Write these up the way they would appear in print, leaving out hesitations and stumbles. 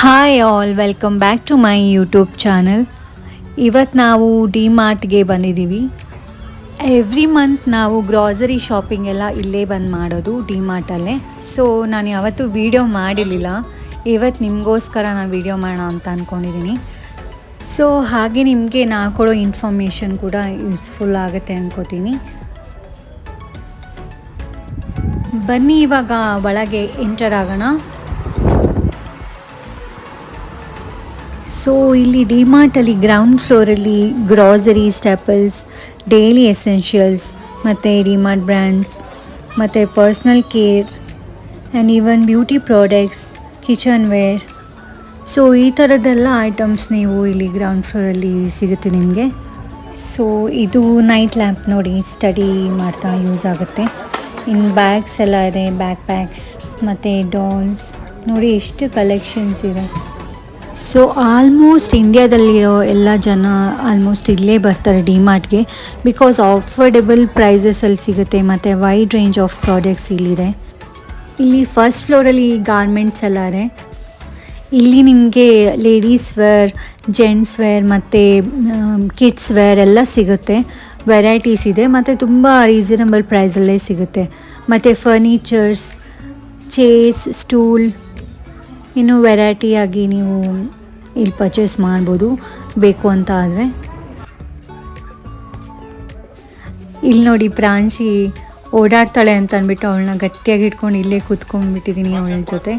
Hi all, welcome back to my YouTube channel. ಇವತ್ತು ನಾವು D ಮಾರ್ಟ್ಗೆ ಬಂದಿದ್ದೀವಿ. ಎವ್ರಿ ಮಂತ್ ನಾವು ಗ್ರಾಸರಿ ಶಾಪಿಂಗ್ ಎಲ್ಲ ಇಲ್ಲೇ ಬಂದು ಮಾಡೋದು ಡಿ ಮಾರ್ಟಲ್ಲೇ. ಸೊ ನಾನು ಯಾವತ್ತೂ ವೀಡಿಯೋ ಮಾಡಿರಲಿಲ್ಲ. ಇವತ್ತು ನಿಮಗೋಸ್ಕರ ನಾನು ವೀಡಿಯೋ ಮಾಡೋಣ ಅಂತ ಅಂದ್ಕೊಂಡಿದ್ದೀನಿ. ಸೊ ಹಾಗೆ ನಿಮಗೆ ನಾ ಕೊಡೋ ಇನ್ಫಾರ್ಮೇಷನ್ ಕೂಡ ಯೂಸ್ಫುಲ್ ಆಗುತ್ತೆ ಅಂದ್ಕೋತೀನಿ. ಬನ್ನಿ ಇವಾಗ ಒಳಗೆ ಎಂಟರ್ ಆಗೋಣ. ಸೊ ಇಲ್ಲಿ ಡಿ ಮಾರ್ಟಲ್ಲಿ ಗ್ರೌಂಡ್ ಫ್ಲೋರಲ್ಲಿ ಗ್ರಾಸರಿ, ಸ್ಟೇಪಲ್ಸ್, ಡೈಲಿ ಎಸೆನ್ಷಿಯಲ್ಸ್ ಮತ್ತು ಡಿ ಮಾರ್ಟ್ ಬ್ರ್ಯಾಂಡ್ಸ್ ಮತ್ತು personal care and even beauty products, kitchen ware, so ಈ ಥರದ್ದೆಲ್ಲ ಐಟಮ್ಸ್ ನೀವು ಇಲ್ಲಿ ಗ್ರೌಂಡ್ ಫ್ಲೋರಲ್ಲಿ ಸಿಗುತ್ತೆ ನಿಮಗೆ. ಸೊ ಇದು ನೈಟ್ ಲ್ಯಾಂಪ್ ನೋಡಿ, ಸ್ಟಡಿ ಮಾಡ್ತಾ ಯೂಸ್ ಆಗುತ್ತೆ. ಇನ್ನು ಬ್ಯಾಗ್ಸ್ ಎಲ್ಲ ಇದೆ, ಬ್ಯಾಕ್ ಪ್ಯಾಕ್ಸ್ ಮತ್ತು ಡಾಲ್ಸ್ ನೋಡಿ ಎಷ್ಟು ಕಲೆಕ್ಷನ್ಸ್ ಇದೆ. ಸೊ ಆಲ್ಮೋಸ್ಟ್ ಇಂಡಿಯಾದಲ್ಲಿರೋ ಎಲ್ಲ ಜನ ಆಲ್ಮೋಸ್ಟ್ ಇಲ್ಲೇ ಬರ್ತಾರೆ ಡಿ ಮಾರ್ಟ್ಗೆ. ಬಿಕಾಸ್ ಅಫೋರ್ಡೆಬಲ್ ಪ್ರೈಸಸಲ್ಲಿ ಸಿಗುತ್ತೆ ಮತ್ತು ವೈಡ್ ರೇಂಜ್ ಆಫ್ ಪ್ರಾಡಕ್ಟ್ಸ್ ಇಲ್ಲಿದೆ. ಇಲ್ಲಿ ಫಸ್ಟ್ ಫ್ಲೋರಲ್ಲಿ ಗಾರ್ಮೆಂಟ್ಸ್ ಎಲ್ಲ ಇದೆ. ಇಲ್ಲಿ ನಿಮಗೆ ಲೇಡೀಸ್ ವೇರ್, ಜೆಂಟ್ಸ್ ವೇರ್ ಮತ್ತು ಕಿಡ್ಸ್ ವೇರ್ ಎಲ್ಲ ಸಿಗುತ್ತೆ. ವೆರೈಟೀಸ್ ಇದೆ ಮತ್ತು ತುಂಬ ರೀಸನಬಲ್ ಪ್ರೈಸಲ್ಲೇ ಸಿಗುತ್ತೆ. ಮತ್ತು ಫರ್ನಿಚರ್ಸ್, ಚೇರ್ಸ್, ಸ್ಟೂಲ್, ಇನ್ನೂ ವೆರೈಟಿಯಾಗಿ ನೀವು ಇಲ್ಲಿ ಪರ್ಚೇಸ್ ಮಾಡ್ಬೋದು ಬೇಕು ಅಂತ ಆದರೆ. ಇಲ್ಲಿ ನೋಡಿ ಪ್ರಾಂಶಿ ಓಡಾಡ್ತಾಳೆ ಅಂತ ಅಂದ್ಬಿಟ್ಟು ಅವಳನ್ನ ಗಟ್ಟಿಯಾಗಿ ಇಟ್ಕೊಂಡು ಇಲ್ಲೇ ಕೂತ್ಕೊಂಡ್ಬಿಟ್ಟಿದ್ದೀನಿ ಅವಳ ಜೊತೆ.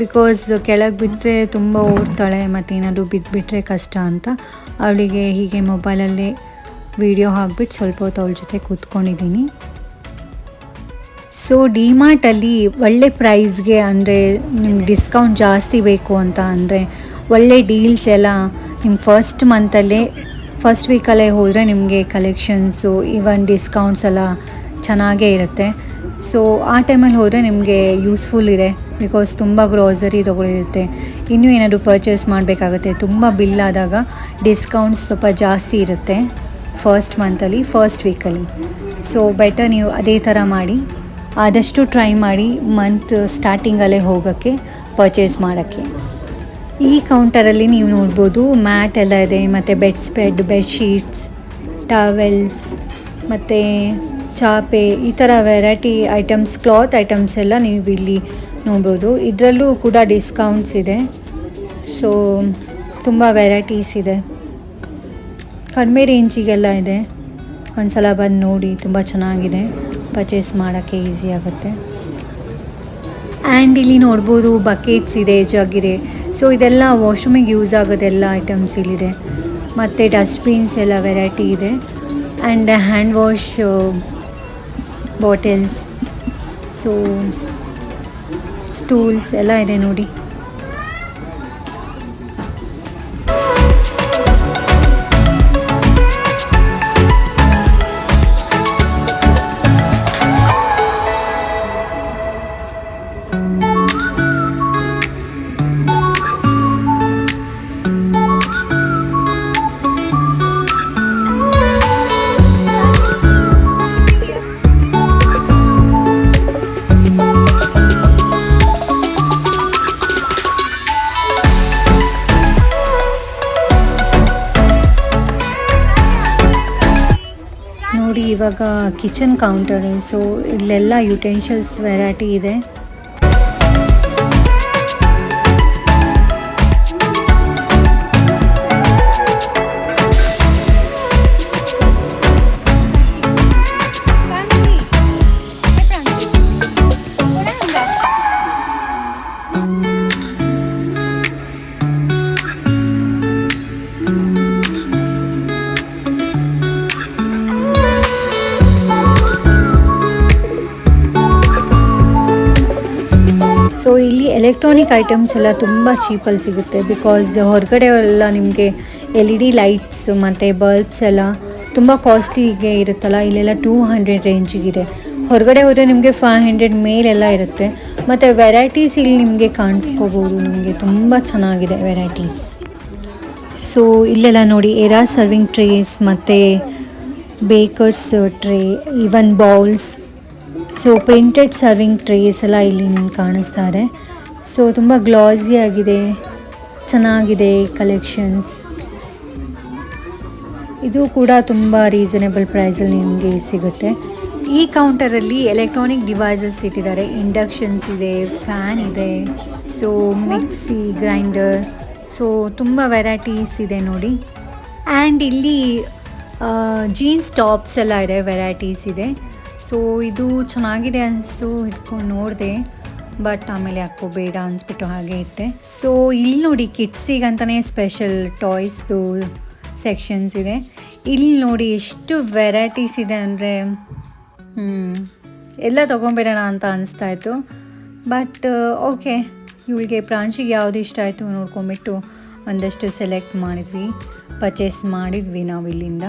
ಬಿಕಾಸ್ ಕೆಳಗೆ ಬಿಟ್ಟರೆ ತುಂಬ ಓಡ್ತಾಳೆ ಮತ್ತು ಏನಾದರೂ ಬಿದ್ದುಬಿಟ್ರೆ ಕಷ್ಟ ಅಂತ ಅವಳಿಗೆ ಹೀಗೆ ಮೊಬೈಲಲ್ಲೇ ವೀಡಿಯೋ ಹಾಕ್ಬಿಟ್ಟು ಸ್ವಲ್ಪ ಹೊತ್ತು ಅವಳ ಜೊತೆ ಕೂತ್ಕೊಂಡಿದ್ದೀನಿ. ಸೊ ಡಿ ಮಾರ್ಟಲ್ಲಿ ಒಳ್ಳೆ ಪ್ರೈಸ್ಗೆ, ಅಂದರೆ ನಿಮ್ಗೆ ಡಿಸ್ಕೌಂಟ್ ಜಾಸ್ತಿ ಬೇಕು ಅಂತ ಅಂದರೆ ಒಳ್ಳೆ ಡೀಲ್ಸ್ ಎಲ್ಲ ನಿಮ್ಮ ಫಸ್ಟ್ ಮಂತಲ್ಲೇ, ಫಸ್ಟ್ ವೀಕಲ್ಲೇ ಹೋದರೆ ನಿಮಗೆ ಕಲೆಕ್ಷನ್ಸು ಈವನ್ ಡಿಸ್ಕೌಂಟ್ಸ್ ಎಲ್ಲ ಚೆನ್ನಾಗೇ ಇರುತ್ತೆ. ಸೊ ಆ ಟೈಮಲ್ಲಿ ಹೋದರೆ ನಿಮಗೆ ಯೂಸ್ಫುಲ್ ಇದೆ. ಬಿಕಾಸ್ ತುಂಬ ಗ್ರೋಸರಿ ತೊಗೊಳಿರುತ್ತೆ, ಇನ್ನೂ ಏನಾದರೂ ಪರ್ಚೇಸ್ ಮಾಡಬೇಕಾಗುತ್ತೆ. ತುಂಬ ಬಿಲ್ ಆದಾಗ ಡಿಸ್ಕೌಂಟ್ಸ್ ಸ್ವಲ್ಪ ಜಾಸ್ತಿ ಇರುತ್ತೆ ಫಸ್ಟ್ ಮಂತಲ್ಲಿ, ಫಸ್ಟ್ ವೀಕಲ್ಲಿ. ಸೊ ಬೆಟರ್ ನೀವು ಅದೇ ಥರ ಮಾಡಿ, ಆದಷ್ಟು ಟ್ರೈ ಮಾಡಿ ಮಂತ್ ಸ್ಟಾರ್ಟಿಂಗಲ್ಲೇ ಹೋಗೋಕ್ಕೆ, ಪರ್ಚೇಸ್ ಮಾಡೋಕ್ಕೆ. ಈ ಕೌಂಟರಲ್ಲಿ ನೀವು ನೋಡ್ಬೋದು ಮ್ಯಾಟ್ ಎಲ್ಲ ಇದೆ ಮತ್ತು ಬೆಡ್ ಸ್ಪ್ರೆಡ್, ಬೆಡ್ಶೀಟ್ಸ್, ಟವೆಲ್ಸ್ ಮತ್ತು ಚಾಪೆ, ಈ ಥರ ವೆರೈಟಿ ಐಟಮ್ಸ್, ಕ್ಲಾತ್ ಐಟಮ್ಸ್ ಎಲ್ಲ ನೀವು ಇಲ್ಲಿ ನೋಡ್ಬೋದು. ಇದರಲ್ಲೂ ಕೂಡ ಡಿಸ್ಕೌಂಟ್ಸ್ ಇದೆ. ಸೊ ತುಂಬ ವೆರೈಟೀಸ್ ಇದೆ, ಕಡಿಮೆ ರೇಂಜಿಗೆಲ್ಲ ಇದೆ. ಒಂದು ಸಲ ಬಂದು ನೋಡಿ, ತುಂಬ ಚೆನ್ನಾಗಿದೆ, ಪರ್ಚೇಸ್ ಮಾಡೋಕ್ಕೆ ಈಸಿ ಆಗುತ್ತೆ. ಆ್ಯಂಡ್ ಇಲ್ಲಿ ನೋಡ್ಬೋದು ಬಕೆಟ್ಸ್ ಇದೆ, ಜಗ್ ಇದೆ. ಸೊ ಇದೆಲ್ಲ ವಾಶ್ರೂಮಿಗೆ ಯೂಸ್ ಆಗೋದೆಲ್ಲ ಐಟಮ್ಸ್ ಇಲ್ಲಿದೆ. ಮತ್ತು ಡಸ್ಟ್ಬಿನ್ಸ್ ಎಲ್ಲ ವೆರೈಟಿ ಇದೆ. And hand wash bottles, so stools ಎಲ್ಲ ಇದೆ ನೋಡಿ. ನೋಡಿ ಇವಾಗ ಕಿಚನ್ ಕೌಂಟರ್. ಸೊ ಇಲ್ಲೆಲ್ಲ ಯುಟೆನ್ಷಿಲ್ಸ್ ವೆರೈಟಿ ಇದೆ. ಸೊ ಇಲ್ಲಿ ಎಲೆಕ್ಟ್ರಾನಿಕ್ ಐಟಮ್ಸ್ ಎಲ್ಲ ತುಂಬ ಚೀಪಲ್ಲಿ ಸಿಗುತ್ತೆ. ಬಿಕಾಸ್ ಹೊರಗಡೆ ಎಲ್ಲ ನಿಮಗೆ LED ಲೈಟ್ಸ್ ಮತ್ತು ಬಲ್ಬ್ಸ್ ಎಲ್ಲ ತುಂಬ ಕಾಸ್ಟ್ಲಿಗೆ ಇರುತ್ತಲ್ಲ, ಇಲ್ಲೆಲ್ಲ 200 ರೇಂಜಿಗಿದೆ. ಹೊರಗಡೆ ಹೋದರೆ ನಿಮಗೆ 500 ಮೇಲೆಲ್ಲ ಇರುತ್ತೆ. ಮತ್ತು ವೆರೈಟೀಸ್ ಇಲ್ಲಿ ನಿಮಗೆ ಕಾಣಿಸ್ಕೋಬೋದು, ನಿಮಗೆ ತುಂಬ ಚೆನ್ನಾಗಿದೆ ವೆರೈಟೀಸ್. ಸೊ ಇಲ್ಲೆಲ್ಲ ನೋಡಿ ಎರಾ ಸರ್ವಿಂಗ್ ಟ್ರೇಸ್ ಮತ್ತು bakers tray, even bowls, so printed serving trays ಎಲ್ಲ ಇಲ್ಲಿ ನಿಮ್ಗೆ ಕಾಣಿಸ್ತಾ ಇದೆ. ಸೊ ತುಂಬ ಗ್ಲಾಸಿ ಆಗಿದೆ ಚೆನ್ನಾಗಿದೆ ಕಲೆಕ್ಷನ್ಸ್. ಇದು ಕೂಡ ತುಂಬ ರೀಸನೇಬಲ್ ಪ್ರೈಸಲ್ಲಿ ನಿಮಗೆ ಸಿಗುತ್ತೆ. ಈ ಕೌಂಟರಲ್ಲಿ ಎಲೆಕ್ಟ್ರಾನಿಕ್ ಡಿವೈಸಸ್ ಇಟ್ಟಿದ್ದಾರೆ. ಇಂಡಕ್ಷನ್ಸ್ ಇದೆ, ಫ್ಯಾನ್ ಇದೆ, ಸೊ ಮಿಕ್ಸಿ, ಗ್ರೈಂಡರ್, ಸೊ ತುಂಬ ವೆರೈಟೀಸ್ ಇದೆ ನೋಡಿ. ಆ್ಯಂಡ್ ಇಲ್ಲಿ ಜೀನ್ಸ್ ಟಾಪ್ಸ್ ಎಲ್ಲ ಇದೆ, ವೆರೈಟೀಸ್ ಇದೆ. ಸೊ ಇದು ಚೆನ್ನಾಗಿದೆ ಅನಿಸ್ತು, ಇಟ್ಕೊಂಡು ನೋಡಿದೆ, ಬಟ್ ಆಮೇಲೆ ಯಾಕೋ ಬೇಡ ಅನಿಸ್ಬಿಟ್ಟು ಹಾಗೆ ಇಟ್ಟೆ. ಸೊ ಇಲ್ಲಿ ನೋಡಿ ಕಿಡ್ಸಿಗಂತಲೇ ಸ್ಪೆಷಲ್ ಟಾಯ್ಸ್ದು ಸೆಕ್ಷನ್ಸ್ ಇದೆ. ಇಲ್ಲಿ ನೋಡಿ ಎಷ್ಟು ವೆರೈಟೀಸ್ ಇದೆ ಅಂದರೆ ಎಲ್ಲ ತೊಗೊಂಬೇರೋಣ ಅಂತ ಅನಿಸ್ತಾಯಿತ್ತು. ಬಟ್ ಓಕೆ, ಇವಳಿಗೆ ಪ್ರಾಂಶಿಗೆ ಯಾವುದು ಇಷ್ಟ ಆಯಿತು ನೋಡ್ಕೊಂಬಿಟ್ಟು ಒಂದಷ್ಟು ಸೆಲೆಕ್ಟ್ ಮಾಡಿದ್ವಿ, ಪರ್ಚೇಸ್ ಮಾಡಿದ್ವಿ ನಾವು ಇಲ್ಲಿಂದ.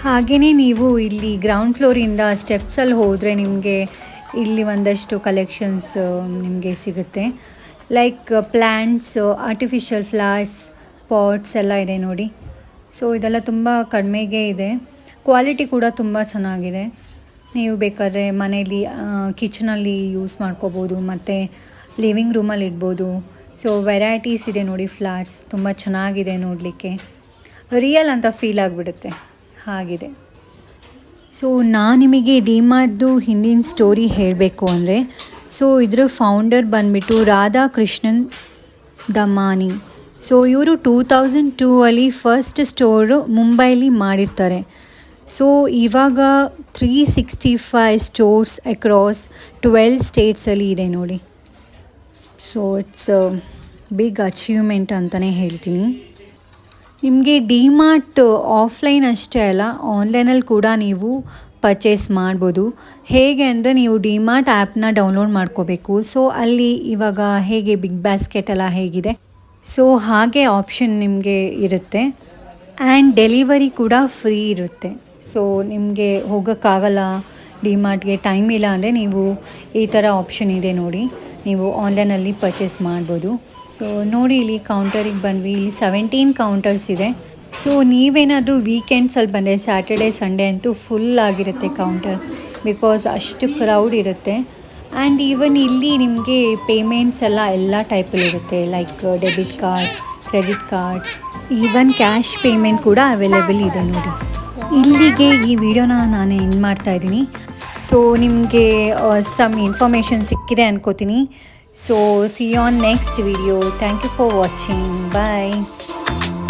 ಹಾಗೆಯೇ ನೀವು ಇಲ್ಲಿ ಗ್ರೌಂಡ್ ಫ್ಲೋರಿಂದ ಸ್ಟೆಪ್ಸಲ್ಲಿ ಹೋದರೆ ನಿಮಗೆ ಇಲ್ಲಿ ಒಂದಷ್ಟು ಕಲೆಕ್ಷನ್ಸ್ ನಿಮಗೆ ಸಿಗುತ್ತೆ. Like plants, artificial flowers, pots ಎಲ್ಲ ಇದೆ ನೋಡಿ. ಸೊ ಇದೆಲ್ಲ ತುಂಬ ಕಡಿಮೆಗೆ ಇದೆ, ಕ್ವಾಲಿಟಿ ಕೂಡ ತುಂಬ ಚೆನ್ನಾಗಿದೆ. ನೀವು ಬೇಕಾದರೆ ಮನೇಲಿ ಕಿಚನಲ್ಲಿ ಯೂಸ್ ಮಾಡ್ಕೋಬೋದು ಮತ್ತು ಲಿವಿಂಗ್ ರೂಮಲ್ಲಿ ಇಡ್ಬೋದು. ಸೊ ವೆರೈಟೀಸ್ ಇದೆ ನೋಡಿ, ಫ್ಲವರ್ಸ್ ತುಂಬ ಚೆನ್ನಾಗಿದೆ ನೋಡಲಿಕ್ಕೆ, ರಿಯಲ್ ಅಂತ ಫೀಲ್ ಆಗಿಬಿಡುತ್ತೆ ಹಾಗಿದೆ. ಸೊ ನಾನು ನಿಮಗೆ ಡಿಮಾರ್ಟ್ದು ಹಿಂದಿನ ಸ್ಟೋರಿ ಹೇಳಬೇಕು ಅಂದರೆ, ಸೊ ಇದರ ಫೌಂಡರ್ ಬಂದುಬಿಟ್ಟು ರಾಧಾಕೃಷ್ಣನ್ ದಮಾನಿ. ಸೊ ಇವರು 2002 ಅಲ್ಲಿ ಫಸ್ಟ್ ಸ್ಟೋರು ಮುಂಬೈಲಿ ಮಾಡಿರ್ತಾರೆ. ಸೊ ಇವಾಗ 365 ಸ್ಟೋರ್ಸ್ ಅಕ್ರಾಸ್ 12 ಸ್ಟೇಟ್ಸಲ್ಲಿ ಇದೆ ನೋಡಿ. ಸೊ ಇಟ್ಸ್ ಬಿಗ್ ಅಚೀವ್ಮೆಂಟ್ ಅಂತಲೇ ಹೇಳ್ತೀನಿ. ನಿಮಗೆ ಡಿಮಾರ್ಟ್ ಆಫ್ಲೈನ್ ಅಷ್ಟೇ ಅಲ್ಲ, ಆನ್ಲೈನಲ್ಲಿ ಕೂಡ ನೀವು ಪರ್ಚೇಸ್ ಮಾಡ್ಬೋದು. ಹೇಗೆ ಅಂದರೆ ನೀವು ಡಿಮಾರ್ಟ್ ಆ್ಯಪ್ನ ಡೌನ್ಲೋಡ್ ಮಾಡ್ಕೋಬೇಕು. ಸೊ ಅಲ್ಲಿ ಇವಾಗ ಹೇಗೆ ಬಿಗ್ ಬಾಸ್ಕೆಟ್ ಎಲ್ಲ ಹೇಗಿದೆ, ಸೊ ಹಾಗೆ ಆಪ್ಷನ್ ನಿಮಗೆ ಇರುತ್ತೆ. ಆ್ಯಂಡ್ ಡೆಲಿವರಿ ಕೂಡ ಫ್ರೀ ಇರುತ್ತೆ. ಸೊ ನಿಮಗೆ ಹೋಗೋಕ್ಕಾಗಲ್ಲ ಡಿಮಾರ್ಟ್ಗೆ, ಟೈಮ್ ಇಲ್ಲ ಅಂದರೆ ನೀವು ಈ ಥರ ಆಪ್ಷನ್ ಇದೆ ನೋಡಿ, ನೀವು ಆನ್ಲೈನಲ್ಲಿ ಪರ್ಚೇಸ್ ಮಾಡ್ಬೋದು. ಸೊ ನೋಡಿ ಇಲ್ಲಿ ಕೌಂಟರಿಗೆ ಬಂದ್ವಿ, ಇಲ್ಲಿ 17 ಕೌಂಟರ್ಸ್ ಇದೆ. ಸೊ ನೀವೇನಾದರೂ ವೀಕೆಂಡ್ಸಲ್ಲಿ ಬಂದರೆ, ಸ್ಯಾಟರ್ಡೇ ಸಂಡೇ ಅಂತೂ ಫುಲ್ ಆಗಿರುತ್ತೆ ಕೌಂಟರ್, ಬಿಕಾಸ್ ಅಷ್ಟು ಕ್ರೌಡ್ ಇರುತ್ತೆ. ಆ್ಯಂಡ್ ಈವನ್ ಇಲ್ಲಿ ನಿಮಗೆ ಪೇಮೆಂಟ್ಸ್ ಎಲ್ಲ ಟೈಪಲ್ಲಿರುತ್ತೆ, like debit card, credit cards, even cash payment ಕೂಡ ಅವೈಲೇಬಲ್ ಇದೆ ನೋಡಿ. ಇಲ್ಲಿಗೆ ಈ ವಿಡಿಯೋನ ನಾನು ಎಂಡ್ ಮಾಡ್ತಾಯಿದ್ದೀನಿ. ಸೊ ನಿಮಗೆ ಸಮ್ ಇನ್ಫಾರ್ಮೇಷನ್ ಸಿಕ್ಕಿದೆ ಅನ್ಕೋತೀನಿ. So see you on next video. Thank you for watching. Bye.